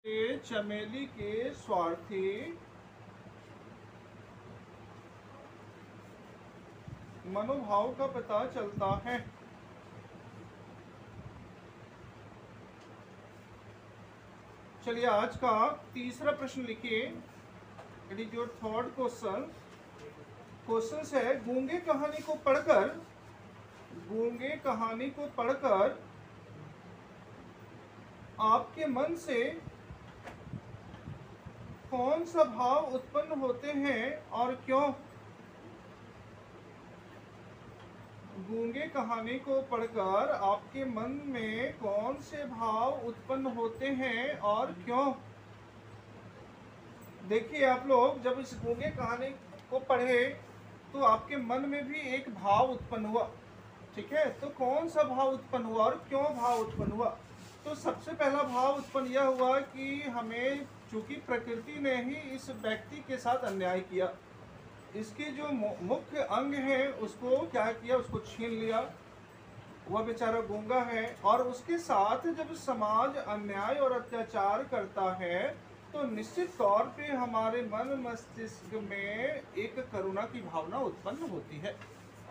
के चमेली के स्वार्थी मनोभाव का पता चलता है। चलिए आज का तीसरा प्रश्न लिखिए। It is your third question. Question है गूंगे कहानी को पढ़कर आपके मन से कौन सा भाव उत्पन्न होते हैं और क्यों? गूंगे कहानी को पढ़कर आपके मन में कौन से भाव उत्पन्न होते हैं और क्यों? देखिए आप लोग जब इस गूंगे कहानी को पढ़े तो आपके मन में भी एक भाव उत्पन्न हुआ, ठीक है। तो कौन सा भाव उत्पन्न हुआ और क्यों भाव उत्पन्न हुआ? तो सबसे पहला भाव उत्पन्न यह हुआ कि हमें चूंकि प्रकृति ने ही इस व्यक्ति के साथ अन्याय किया, इसके जो मुख्य अंग है उसको क्या किया, उसको छीन लिया। वह बेचारा गूंगा है और उसके साथ जब समाज अन्याय और अत्याचार करता है तो निश्चित तौर पे हमारे मन मस्तिष्क में एक करुणा की भावना उत्पन्न होती है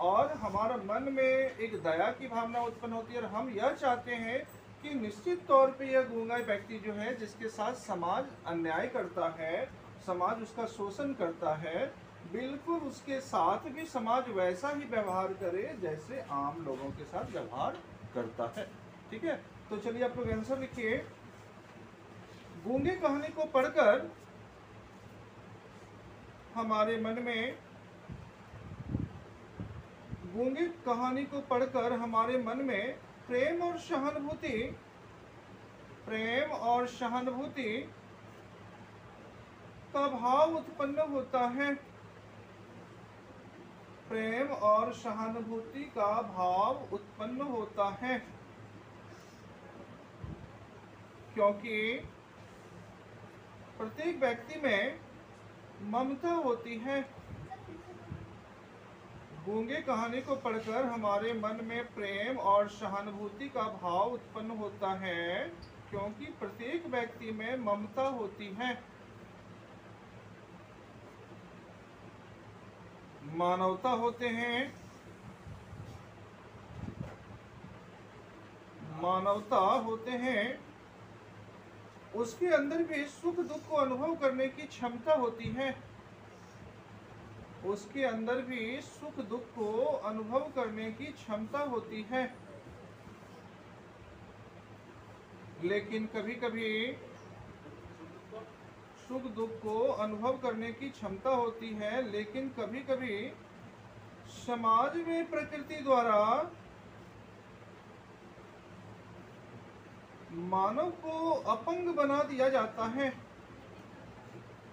और हमारा मन में एक दया की भावना उत्पन्न होती है और हम यह चाहते हैं कि निश्चित तौर पे यह गूंगा व्यक्ति जो है जिसके साथ समाज अन्याय करता है, समाज उसका शोषण करता है, बिल्कुल उसके साथ भी समाज वैसा ही व्यवहार करे जैसे आम लोगों के साथ व्यवहार करता है, ठीक है। तो चलिए आप लोग आंसर लिखिए। गूंगे कहानी को पढ़कर हमारे मन में गूंगे कहानी को पढ़कर हमारे मन में प्रेम और सहानुभूति का भाव उत्पन्न होता है। प्रेम और सहानुभूति का भाव उत्पन्न होता है क्योंकि प्रत्येक व्यक्ति में ममता होती है। गूंगे कहानी को पढ़कर हमारे मन में प्रेम और सहानुभूति का भाव उत्पन्न होता है क्योंकि प्रत्येक व्यक्ति में ममता होती है। मानवता होते हैं, उसके अंदर भी सुख दुख को अनुभव करने की क्षमता होती है। उसके अंदर भी सुख दुख को अनुभव करने की क्षमता होती है, लेकिन कभी कभी सुख दुख को अनुभव करने की क्षमता होती है, लेकिन कभी कभी समाज में प्रकृति द्वारा मानव को अपंग बना दिया जाता है।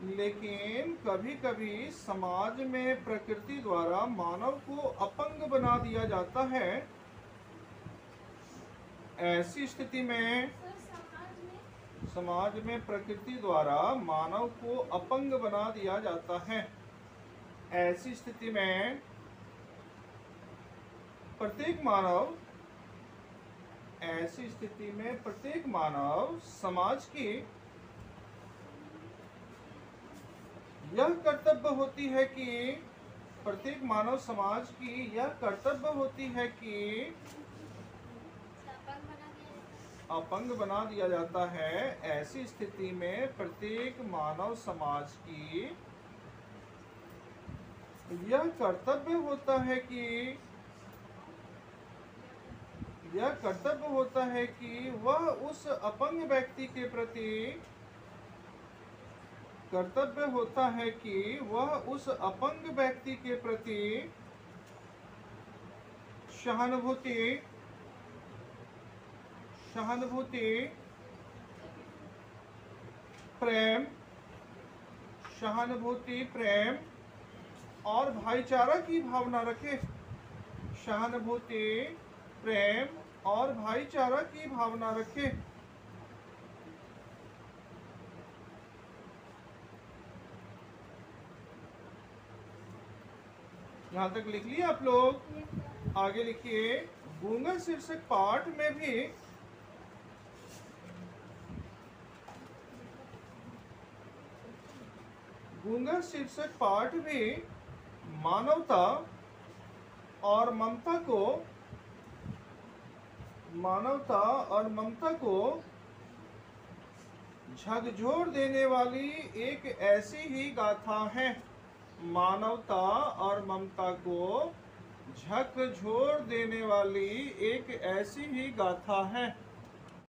लेकिन कभी कभी समाज में प्रकृति द्वारा मानव को अपंग बना दिया जाता है। ऐसी स्थिति में समाज में प्रकृति द्वारा मानव को अपंग बना दिया जाता है। ऐसी स्थिति में प्रत्येक मानव समाज की यह कर्तव्य होती है कि प्रत्येक मानव समाज की यह कर्तव्य होती है कि अपंग बना दिया जाता है। ऐसी स्थिति में प्रत्येक मानव समाज की यह कर्तव्य होता है कि वह उस अपंग व्यक्ति के प्रति सहानुभूति, प्रेम और भाईचारा की भावना रखे। सहानुभूति, प्रेम और भाईचारा की भावना रखे। यहाँ तक लिख लिया आप लोग? आगे लिखिए। गूंगा शीर्षक पाठ में भी गूंगा शीर्षक पाठ भी मानवता और ममता को झकझोर देने वाली एक ऐसी ही गाथा है। मानवता और ममता को झकझोर देने वाली एक ऐसी ही गाथा है।